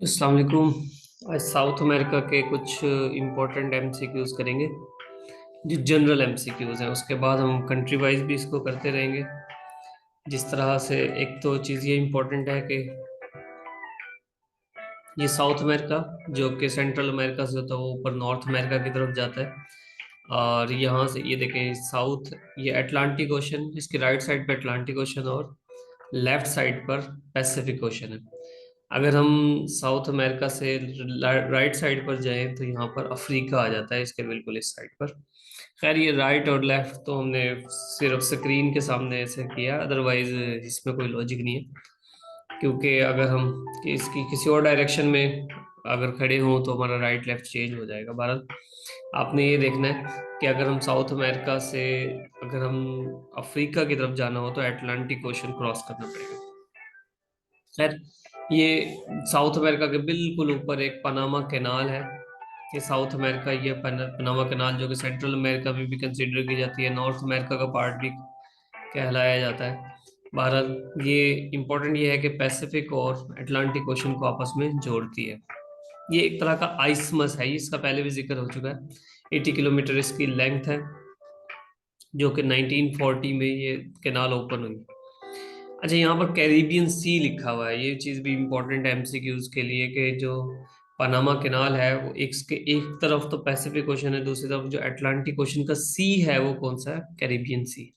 अस्सलाम वालेकुम। आज साउथ अमेरिका के कुछ इम्पोर्टेंट एमसीक्यूज करेंगे जो जनरल एमसीक्यूज हैं। उसके बाद हम कंट्री वाइज भी इसको करते रहेंगे। जिस तरह से एक तो चीज़ ये इम्पोर्टेंट है कि ये साउथ अमेरिका जो कि सेंट्रल अमेरिका से होता है वो ऊपर नॉर्थ अमेरिका की तरफ जाता है। और यहाँ से ये देखें साउथ, ये अटलांटिक ओशन, इसके राइट साइड पे अटलांटिक ओशन और लेफ्ट साइड पर पैसिफिक ओशन है। अगर हम साउथ अमेरिका से राइट साइड पर जाएं तो यहाँ पर अफ्रीका आ जाता है, इसके बिल्कुल इस साइड पर। खैर ये राइट और लेफ्ट तो हमने सिर्फ स्क्रीन के सामने ऐसे किया, अदरवाइज इसमें कोई लॉजिक नहीं है। क्योंकि अगर हम इसकी किसी और डायरेक्शन में अगर खड़े हों तो हमारा राइट लेफ्ट चेंज हो जाएगा। बहरहाल आपने ये देखना है कि अगर हम साउथ अमेरिका से अगर हम अफ्रीका की तरफ जाना हो तो अटलांटिक ओशन क्रॉस करना पड़ेगा। खैर ये साउथ अमेरिका के बिल्कुल ऊपर एक पनामा कैनाल है। ये साउथ अमेरिका, ये पनामा कैनाल जो कि सेंट्रल अमेरिका में भी कंसिडर की जाती है, नॉर्थ अमेरिका का पार्ट भी कहलाया जाता है। बहरहाल ये इम्पोर्टेंट ये है कि पैसिफिक और अटलांटिक ओशन को आपस में जोड़ती है। ये एक तरह का आइसमस है, इसका पहले भी जिक्र हो चुका है। 80 किलोमीटर इसकी लेंथ है, जो कि 1940 में ये कैनाल ओपन हुई। अच्छा, यहाँ पर कैरिबियन सी लिखा हुआ है, ये चीज़ भी इम्पोर्टेंट है एमसीक्यूज के लिए कि जो पनामा कैनाल है वो एक तरफ तो पैसिफिक ओशन है, दूसरी तरफ जो अटलांटिक ओशन का सी है वो कौन सा है? कैरिबियन सी।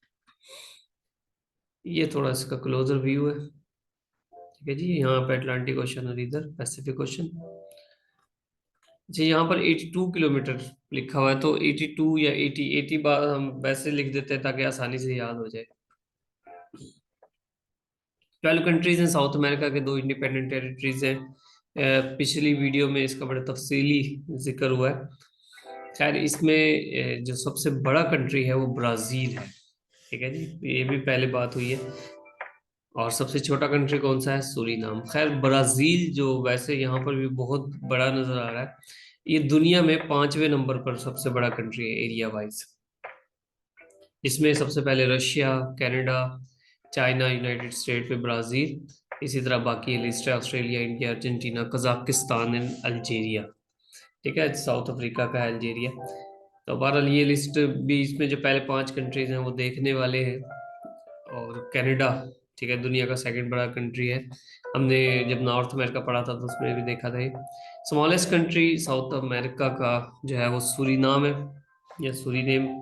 ये थोड़ा इसका क्लोजर व्यू है। ठीक है जी, यहाँ पे अटलांटिक ओशन और इधर पैसिफिक ओशन। जी यहाँ पर 82 किलोमीटर लिखा हुआ है, तो 82 या 80 बार हम वैसे लिख देते हैं ताकि आसानी से याद हो जाए। 12 कंट्रीज हैं साउथ अमेरिका के, दो इंडिपेंडेंट टेरिटरीज हैं। पिछली वीडियो में इसका बड़ा तफसीली जिक्र हुआ है। खैर इसमें जो सबसे बड़ा कंट्री है वो ब्राज़ील है। ठीक है जी, ये भी पहले बात हुई है। और सबसे छोटा कंट्री कौन सा है? सूरीनाम। खैर ब्राज़ील जो वैसे यहाँ पर भी बहुत बड़ा नज़र आ रहा है, ये दुनिया में 5वें नंबर पर सबसे बड़ा कंट्री है एरिया वाइज। इसमें सबसे पहले Russia, Canada, China, United state, पे ब्राज़ील, इसी तरह बाकी लिस्ट है Australia, India, Argentina, Kazakhstan and Algeria. ठीक है, साउथ अफ्रीका का है अल्जीरिया। तो बहरहाल ये लिस्ट भी, इसमें जो पहले 5 कंट्रीज हैं वो देखने वाले हैं। और कनाडा, ठीक है, दुनिया का सेकंड बड़ा कंट्री है। हमने जब नॉर्थ अमेरिका पढ़ा था तो उसमें भी देखा था। स्मॉलेस्ट कंट्री साउथ अमेरिका का जो है वो सूरीनाम है या सूरीनेम।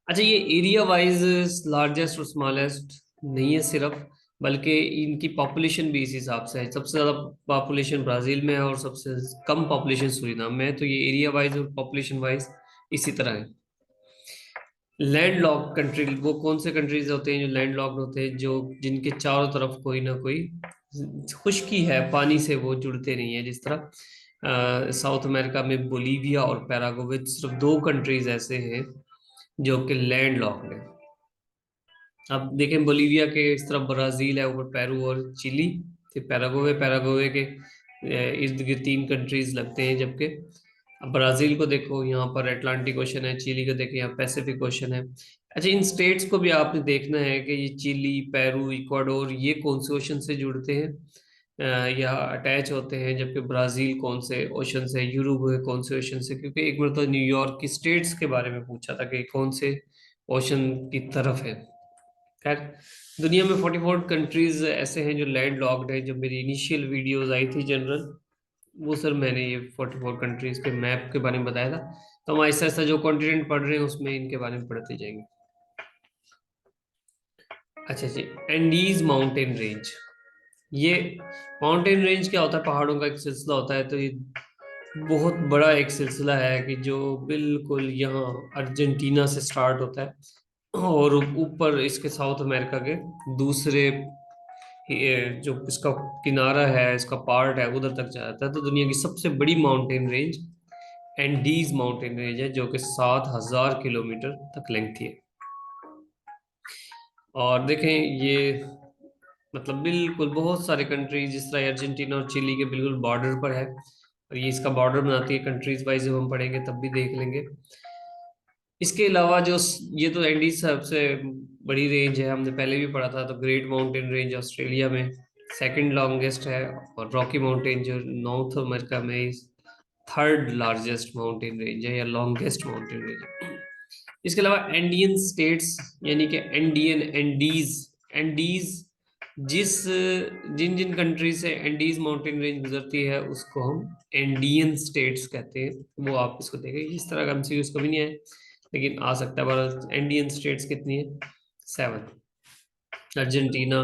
अच्छा, ये एरिया वाइज लार्जेस्ट और स्मॉलेस्ट नहीं है सिर्फ, बल्कि इनकी पॉपुलेशन भी इस हिसाब से है। सबसे ज़्यादा पॉपुलेशन ब्राज़ील में है और सबसे कम पॉपुलेशन सूरीनाम में है। तो ये एरिया वाइज और पॉपुलेशन वाइज इसी तरह है। लैंड लॉक कंट्री, वो कौन से कंट्रीज होते हैं जो लैंड लॉक्ड होते हैं, जो जिनके चारों तरफ कोई ना कोई खुश्की है, पानी से वो जुड़ते नहीं है। जिस तरह साउथ अमेरिका में बोलीविया और पैराग्वे सिर्फ दो कंट्रीज ऐसे हैं जो कि लैंड लॉक्ड है। अब देखें बोलीविया के इस तरफ ब्राजील है, ऊपर पेरू और चिली, फिर पैराग्वे, पैराग्वे के इर्द गिर्द 3 कंट्रीज लगते हैं। जबकि अब ब्राजील को देखो, यहाँ पर अटलांटिक ओशन है, चिली को देखो यहाँ पैसिफिक ओशन है। अच्छा, इन स्टेट्स को भी आपने देखना है कि ये चिली, पेरू, इक्वाडोर ये कौन से ओशन से जुड़ते हैं या अटैच होते हैं, जबकि ब्राजील कौन से ओशन से, यूरुग्वे कौन से ओशन से। क्योंकि एक बार तो न्यूयॉर्क की स्टेट्स के बारे में पूछा था कि कौन से ओशन की तरफ है। खैर दुनिया में 44 कंट्रीज ऐसे हैं जो लैंड लॉक्ड है। जो मेरी इनिशियल वीडियोस आई थी जनरल, वो सर मैंने ये 44 कंट्रीज के मैप के बारे में बताया था। तो हम ऐसा ऐसा जो कॉन्टिनेंट पढ़ रहे हैं उसमें इनके बारे में पढ़ते जाएंगे। अच्छा जी, एंडीज माउंटेन रेंज। ये माउंटेन रेंज क्या होता है? पहाड़ों का एक सिलसिला होता है। तो ये बहुत बड़ा एक सिलसिला है कि जो बिल्कुल यहाँ अर्जेंटीना से स्टार्ट होता है और ऊपर इसके साउथ अमेरिका के दूसरे जो इसका किनारा है, इसका पार्ट है, उधर तक जाता है। तो दुनिया की सबसे बड़ी mountain range Andes mountain range है, जो कि 7,000 किलोमीटर तक लेंथ है। और देखें ये मतलब बिल्कुल बहुत सारे कंट्रीज, जिस तरह अर्जेंटीना और चिली के बिल्कुल बॉर्डर पर है, और ये इसका बॉर्डर बनाती है। कंट्रीज वाइज जब हम पढ़ेंगे तब भी देख लेंगे। इसके अलावा जो ये तो एंडीज सबसे बड़ी रेंज है, हमने पहले भी पढ़ा था। तो ग्रेट माउंटेन रेंज ऑस्ट्रेलिया में, सेकंड लॉन्गेस्ट है, और रॉकी माउंटेन जो नॉर्थ अमेरिका में थर्ड लार्जेस्ट माउंटेन रेंज है या लॉन्गेस्ट माउंटेन रेंज है। इसके अलावा एंडियन स्टेट्स, यानी कि एंडियन, एंडीज, एंडीज जिस जिन जिन कंट्री से एंडीज माउंटेन रेंज गुजरती है उसको हम एंडियन स्टेट्स कहते हैं। वो आप इसको देखें, इस तरह का एमसीक्यू इसको भी नहीं है लेकिन आ सकता है। भारत एंडियन स्टेट्स कितनी है? 7। Argentina,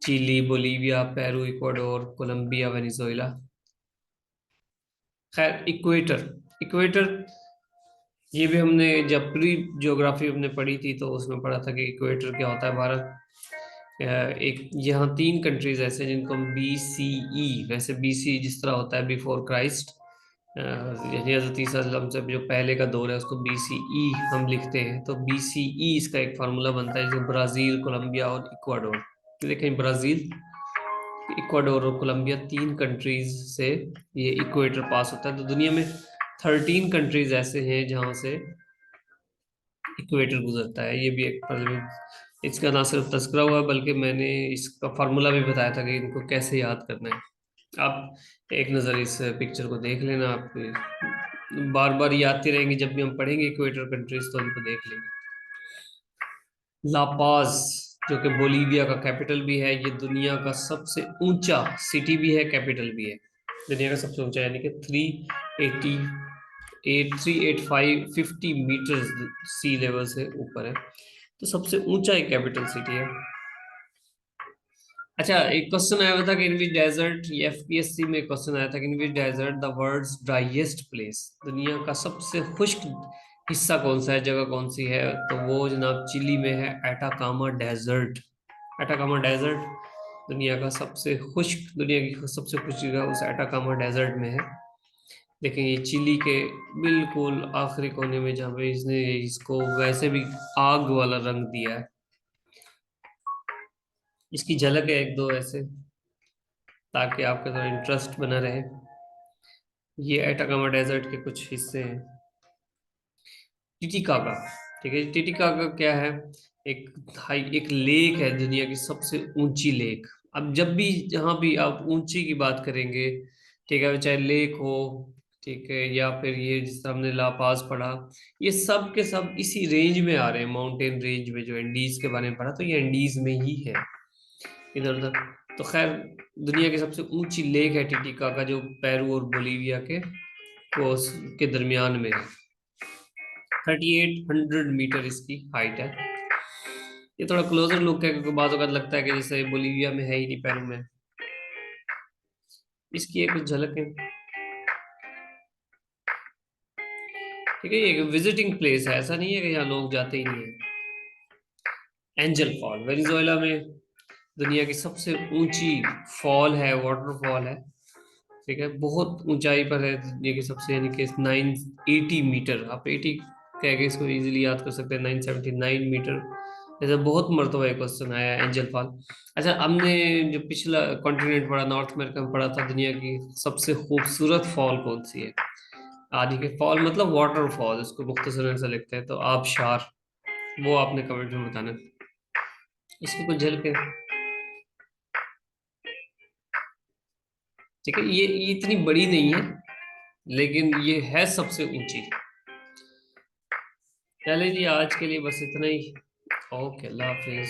Chile, Bolivia, Peru, Ecuador, Colombia, Venezuela. खैर इक्वेटर, इक्वेटर ये भी हमने जब प्री ज्योग्राफी हमने पढ़ी थी तो उसमें पढ़ा था कि इक्वेटर क्या होता है। भारत एक यहाँ 3 कंट्रीज ऐसे हैं जिनको हम BCE, वैसे BC जिस तरह होता है बिफोर क्राइस्ट, यानी हज़रत ईसा अलैहिस्सलाम से जो पहले का दौर है उसको BCE हम लिखते हैं। तो BCE इसका एक फार्मूला बनता है, जैसे ब्राजील, कोलंबिया और इक्वाडोर। देखें, ब्राजील, इक्वाडोर और कोलंबिया 3 कंट्रीज से ये इक्वेटर पास होता है। तो दुनिया में 13 कंट्रीज ऐसे हैं जहां से इक्वेटर गुजरता है। ये भी एक इसका ना सिर्फ तस्करा हुआ है बल्कि मैंने इसका फार्मूला भी बताया था कि इनको कैसे याद करना है। आप एक नज़र इस पिक्चर को देख लेना, आप बार बार ये आती रहेंगी जब भी हम पढ़ेंगे इक्वेटर कंट्रीज, तो इनको देख लेंगे। लापाज जो कि बोलीविया का कैपिटल भी है, ये दुनिया का सबसे ऊंचा सिटी भी है, कैपिटल भी है। दुनिया का सबसे ऊंचा, यानी कि 385 मीटर सी लेवल से ऊपर है, तो सबसे ऊंचा एक कैपिटल सिटी है। अच्छा, एक क्वेश्चन आया हुआ था कि इन विच डेजर्ट, ये FPSC में क्वेश्चन आया था कि इन विच डेजर्ट द वर्ल्ड्स ड्राईएस्ट प्लेस, दुनिया का सबसे खुश्क हिस्सा कौन सा है, जगह कौन सी है? तो वो जनाब चिली में है, एटाकामा डेजर्ट। एटाकामा डेजर्ट दुनिया का सबसे खुश्क, दुनिया की सबसे खुश्क जगह उस एटाकामा डेजर्ट में है। लेकिन ये चिली के बिल्कुल आखिरी कोने में, जहाँ पे इसने इसको वैसे भी आग वाला रंग दिया है। इसकी झलक है एक दो ऐसे, ताकि आपका थोड़ा इंटरेस्ट बना रहे। ये एटाकामा डेजर्ट के कुछ हिस्से हैं। टिटिकाका, ठीक है, टिटिकाका क्या है? एक लेक है, दुनिया की सबसे ऊंची लेक। अब जब भी जहां भी आप ऊंची की बात करेंगे, ठीक है, चाहे लेक हो, ठीक है, या फिर ये जिस तरह हमने लापाज पढ़ा, ये सब के सब इसी रेंज में आ रहे हैं, माउंटेन रेंज में। जो एंडीज के बारे में पढ़ा तो ये एंडीज में ही है, इधर उधर। तो खैर दुनिया की सबसे ऊंची लेक है टिटिकाका, जो पेरू और बोलीविया के कोस के दरमियान में है। 3800 मीटर इसकी हाइट है। ये थोड़ा क्लोजर लुक है क्योंकि बाज़ औक़ात लगता है कि जैसे बोलीविया में है ही नहीं, पेरू में। इसकी एक कुछ झलक है, ठीक है। ये एक विजिटिंग प्लेस है, ऐसा नहीं है कि यहाँ लोग जाते ही नहीं है। एंजल फॉल वेनेजुएला में दुनिया की सबसे ऊंची फॉल है, वाटरफॉल है, ठीक है, बहुत ऊंचाई पर है दुनिया की सबसे, यानी कि 980 मीटर। आप 80 कह के इसको इजीली याद कर सकते हैं, 979 मीटर। जैसे बहुत मरतबा एक क्वेश्चन आया है एंजल फॉल। अच्छा, हमने जो पिछला कॉन्टिनेंट पढ़ा, नॉर्थ अमेरिका में पढ़ा था, दुनिया की सबसे खूबसूरत फॉल कौन सी है? आदि के फॉल मतलब वाटरफॉल, इसको मुख्तसर से लिखते हैं, तो आबशार। वो आपने कमेंट में बताना। इसकी कुछ झलक है, ठीक है। ये इतनी बड़ी नहीं है लेकिन ये है सबसे ऊंची। चले जी, आज के लिए बस इतना ही। ओके, अल्लाह हाफिज।